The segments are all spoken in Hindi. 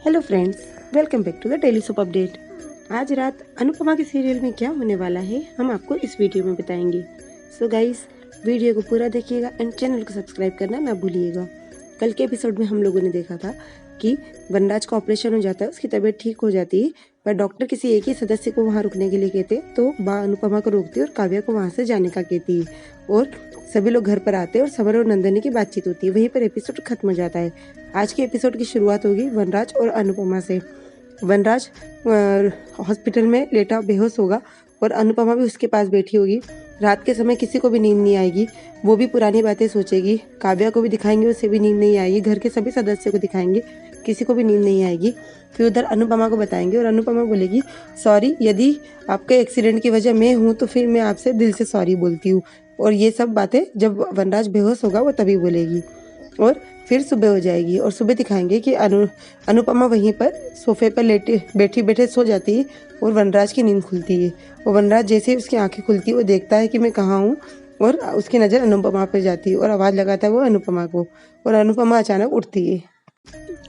Hello friends, welcome back to the daily soap update. आज रात अनुपमा के सीरियल में क्या होने वाला है हम आपको इस वीडियो में बताएंगे। सो गाइस, वीडियो को पूरा देखिएगा एंड चैनल को सब्सक्राइब करना ना भूलिएगा। कल के एपिसोड में हम लोगों ने देखा था कि वनराज का ऑपरेशन हो जाता है, उसकी तबीयत ठीक हो जाती है, पर डॉक्टर किसी एक ही सदस्य को वहाँ रुकने के लिए कहते, तो बा अनुपमा को रोकती है और काव्या को वहाँ से जाने का कहती है और सभी लोग घर पर आते हैं और समर और नंदनी की बातचीत होती है। वहीं पर एपिसोड खत्म हो जाता है। आज के एपिसोड की शुरुआत होगी वनराज और अनुपमा से। वनराज हॉस्पिटल में लेटा बेहोश होगा और अनुपमा भी उसके पास बैठी होगी। रात के समय किसी को भी नींद नहीं आएगी, वो भी पुरानी बातें सोचेगी। काव्या को भी दिखाएंगे, उसे भी नींद नहीं आएगी। घर के सभी सदस्यों को दिखाएंगे, किसी को भी नींद नहीं आएगी। फिर उधर अनुपमा को बताएंगे और अनुपमा बोलेगी, सॉरी, यदि आपके एक्सीडेंट की वजह मैं हूँ तो फिर मैं आपसे दिल से सॉरी बोलती हूँ। और ये सब बातें जब वनराज बेहोश होगा वो तभी बोलेगी। और फिर सुबह हो जाएगी और सुबह दिखाएंगे कि अनुपमा वहीं पर सोफे पर लेटे बैठे सो जाती है और वनराज की नींद खुलती है। और वनराज जैसे ही उसकी आंखें खुलती है वो देखता है कि मैं कहाँ हूँ और उसकी नज़र अनुपमा पर जाती है और आवाज़ लगाता है वो अनुपमा को। और अनुपमा अचानक उठती है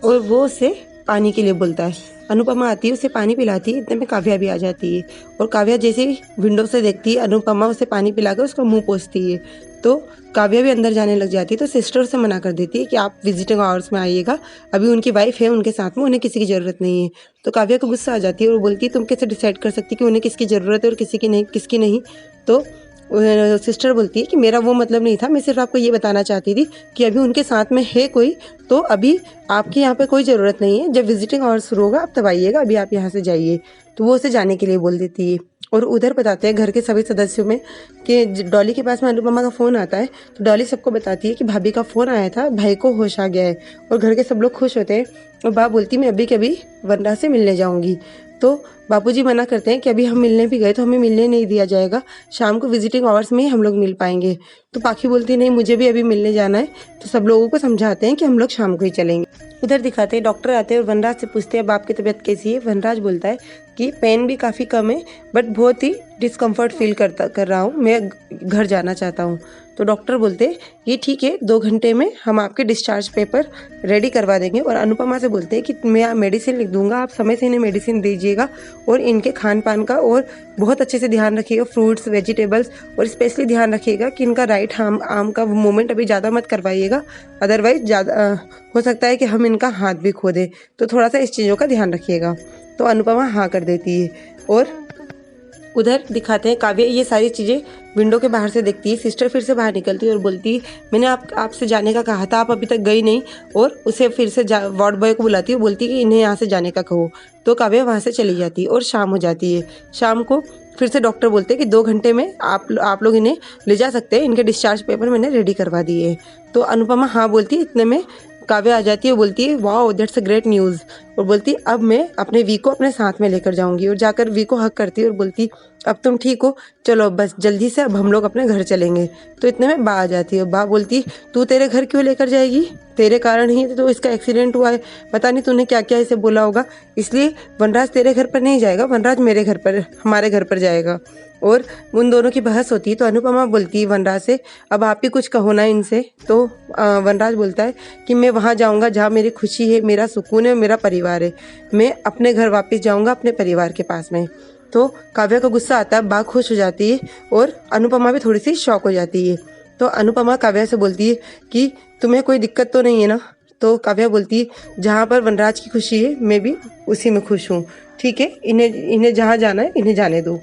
और वो उसे पानी के लिए बोलता है। अनुपमा आती है, उसे पानी पिलाती है। इतने में काव्या भी आ जाती है और काव्या जैसे ही विंडो से देखती है अनुपमा उसे पानी पिलाकर उसका मुंह पोंछती है, तो काव्या भी अंदर जाने लग जाती है। तो सिस्टर उसे मना कर देती है कि आप विजिटिंग आवर्स में आइएगा, अभी उनकी वाइफ है उनके साथ में, उन्हें किसी की ज़रूरत नहीं है। तो काव्या को गुस्सा आ जाती है और बोलती है, तुम कैसे डिसाइड कर सकती कि उन्हें किसकी ज़रूरत है और किसकी नहीं। तो सिस्टर बोलती है कि मेरा वो मतलब नहीं था, मैं सिर्फ आपको ये बताना चाहती थी कि अभी उनके साथ में है कोई, तो अभी आपकी यहाँ पे कोई ज़रूरत नहीं है। जब विजिटिंग आवर्स शुरू होगा आप तब आइएगा, अभी आप यहाँ से जाइए। तो वो उसे जाने के लिए बोल देती है। और उधर बताते हैं घर के सभी सदस्यों में कि डॉली के पास में अनुपमा का फ़ोन आता है। तो डॉली सबको बताती है कि भाभी का फ़ोन आया था, भाई को होश आ गया है। और घर के सब लोग खुश होते हैं और बाप बोलती मैं अभी कभी वनराज से मिलने जाऊँगी। तो बापूजी मना करते हैं कि अभी हम मिलने भी गए तो हमें मिलने नहीं दिया जाएगा, शाम को विजिटिंग आवर्स में ही हम लोग मिल पाएंगे। तो पाखी बोलती नहीं, मुझे भी अभी मिलने जाना है। तो सब लोगों को समझाते हैं कि हम लोग शाम को ही चलेंगे। उधर दिखाते हैं डॉक्टर आते हैं और वनराज से पूछते हैं बाप की तबीयत कैसी है। वनराज बोलता है कि पेन भी काफ़ी कम है, बट बहुत ही डिस्कम्फर्ट फील कर रहा हूँ, मैं घर जाना चाहता हूँ। तो डॉक्टर बोलते हैं ये ठीक है, 2 घंटे में हम आपके डिस्चार्ज पेपर रेडी करवा देंगे। और अनुपमा से बोलते हैं कि मैं मेडिसिन लिख दूंगा, आप समय से इन्हें मेडिसिन दीजिएगा और इनके खान पान का और बहुत अच्छे से ध्यान रखिएगा, फ्रूट्स वेजिटेबल्स, और स्पेशली ध्यान रखिएगा कि इनका राइट आर्म का मूवमेंट अभी ज़्यादा मत करवाइएगा, अदरवाइज ज़्यादा हो सकता है कि हम इनका हाथ भी खो दें। तो थोड़ा सा इस चीज़ों का ध्यान रखिएगा। तो अनुपमा हाँ कर देती है। और उधर दिखाते हैं काव्या ये सारी चीज़ें विंडो के बाहर से देखती है। सिस्टर फिर से बाहर निकलती है और बोलती है मैंने आपसे जाने का कहा था, आप अभी तक गई नहीं। और उसे फिर से वार्ड बॉय को बुलाती है, बोलती है कि इन्हें यहाँ से जाने का कहो। तो काव्या वहाँ से चली जाती है और शाम हो जाती है। शाम को फिर से डॉक्टर बोलते हैं कि 2 घंटे में आप लोग इन्हें ले जा सकते हैं, इनके डिस्चार्ज पेपर मैंने रेडी करवा दिए। तो अनुपमा हाँ बोलती है। इतने में काव्या आ जाती है, बोलती है wow that's a great news. और बोलती है अब मैं अपने वी को अपने साथ में लेकर जाऊंगी। और जाकर वी को हक करती है और बोलती अब तुम ठीक हो, चलो बस जल्दी से अब हम लोग अपने घर चलेंगे। तो इतने में बा आ जाती है। बा बोलती तू तेरे घर क्यों लेकर जाएगी, तेरे कारण ही तो इसका एक्सीडेंट हुआ है, पता नहीं तूने क्या क्या इसे बोला होगा, इसलिए वनराज तेरे घर पर नहीं जाएगा, वनराज मेरे घर पर, हमारे घर पर जाएगा। और उन दोनों की बहस होती है। तो अनुपमा बोलती है वनराज से अब आप ही कुछ कहो ना इनसे। तो वनराज बोलता है कि मैं वहाँ जाऊँगा जहाँ मेरी खुशी है, मेरा सुकून है, मेरा परिवार है, मैं अपने घर वापस जाऊँगा, अपने परिवार के पास में। तो काव्या को गुस्सा आता है, बा खुश हो जाती है और अनुपमा भी थोड़ी सी शॉक हो जाती है। तो अनुपमा काव्या से बोलती है कि तुम्हें कोई दिक्कत तो नहीं है ना। तो काव्या बोलती है जहाँ पर वनराज की खुशी है मैं भी उसी में खुश हूँ, ठीक है, इन्हें जहाँ जाना है इन्हें जाने दो।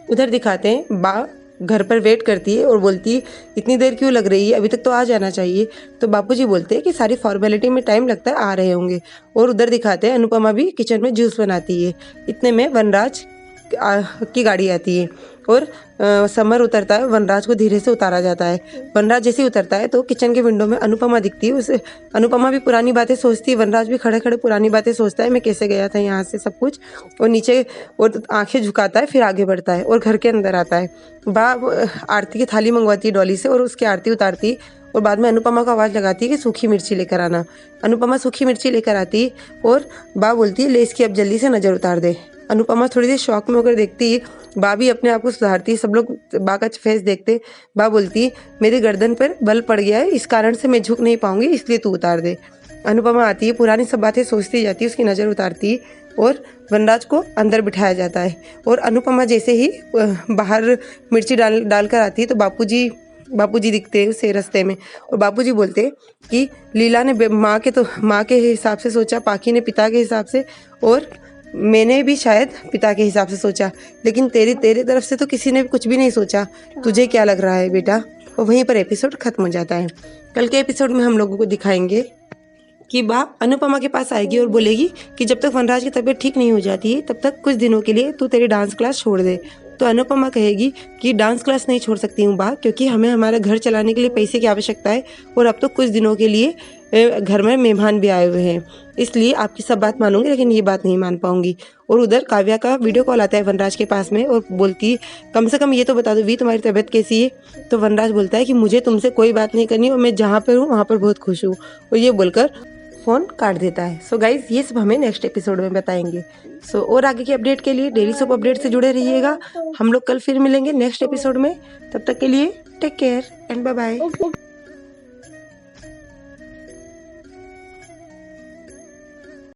उधर दिखाते हैं बा घर पर वेट करती है और बोलती है इतनी देर क्यों लग रही है, अभी तक तो आ जाना चाहिए। तो बापूजी बोलते हैं कि सारी फॉर्मेलिटी में टाइम लगता है, आ रहे होंगे। और उधर दिखाते हैं अनुपमा भी किचन में जूस बनाती है। इतने में वनराज की गाड़ी आती है और समर उतरता है, वनराज को धीरे से उतारा जाता है। वनराज जैसे ही उतरता है तो किचन के विंडो में अनुपमा दिखती है। उसे अनुपमा भी पुरानी बातें सोचती है, वनराज भी खड़े खड़े पुरानी बातें सोचता है, मैं कैसे गया था यहाँ से सब कुछ, और नीचे और आंखें झुकाता है, फिर आगे बढ़ता है और घर के अंदर आता है। बा आरती की थाली मंगवाती है डॉली से और उसकी आरती उतारती और बाद में अनुपमा को आवाज़ लगाती है कि सूखी मिर्ची लेकर आना। अनुपमा सूखी मिर्ची लेकर आती है और बा बोलती है ले इसकी अब जल्दी से नज़र उतार दे। अनुपमा थोड़ी देर शौक में होकर देखती है, बा भी अपने आप को सुधारती है, सब लोग बा का फेस देखते। बा बोलती है मेरी गर्दन पर बल पड़ गया है, इस कारण से मैं झुक नहीं पाऊंगी, इसलिए तू उतार दे। अनुपमा आती है, पुरानी सब बातें सोचती जाती है, उसकी नज़र उतारती है और वनराज को अंदर बिठाया जाता है। और अनुपमा जैसे ही बाहर मिर्ची डाल कर आती है तो बापूजी दिखते हैं उसे रास्ते में, और बापूजी बोलते हैं कि लीला ने माँ के हिसाब से सोचा, पाखी ने पिता के हिसाब से, और मैंने भी शायद पिता के हिसाब से सोचा, लेकिन तेरे तरफ से तो किसी ने कुछ भी नहीं सोचा। तुझे क्या लग रहा है बेटा? और वहीं पर एपिसोड खत्म हो जाता है। कल के एपिसोड में हम लोगों को दिखाएंगे कि बा अनुपमा के पास आएगी और बोलेगी कि जब तक वनराज की तबीयत ठीक नहीं हो जाती है तब तक कुछ दिनों के लिए तू तेरी डांस क्लास छोड़ दे। तो अनुपमा कहेगी कि डांस क्लास नहीं छोड़ सकती हूँ बा, क्योंकि हमें हमारा घर चलाने के लिए पैसे की आवश्यकता है, और अब तो कुछ दिनों के लिए घर में मेहमान भी आए हुए हैं, इसलिए आपकी सब बात मानूंगी लेकिन ये बात नहीं मान पाऊंगी। और उधर काव्या का वीडियो कॉल आता है वनराज के पास में और बोलती है कम से कम ये तो बता दो वी तुम्हारी तबीयत कैसी है। तो वनराज बोलता है कि मुझे तुमसे कोई बात नहीं करनी और मैं जहाँ पर हूँ वहाँ पर बहुत खुश हूँ, और ये बोलकर फ़ोन काट देता है। सो गाइज ये सब हमें नेक्स्ट एपिसोड में बताएंगे। सो और आगे की अपडेट के लिए डेली सोप अपडेट से जुड़े रहिएगा। हम लोग कल फिर मिलेंगे नेक्स्ट एपिसोड में, तब तक के लिए take care and bye bye.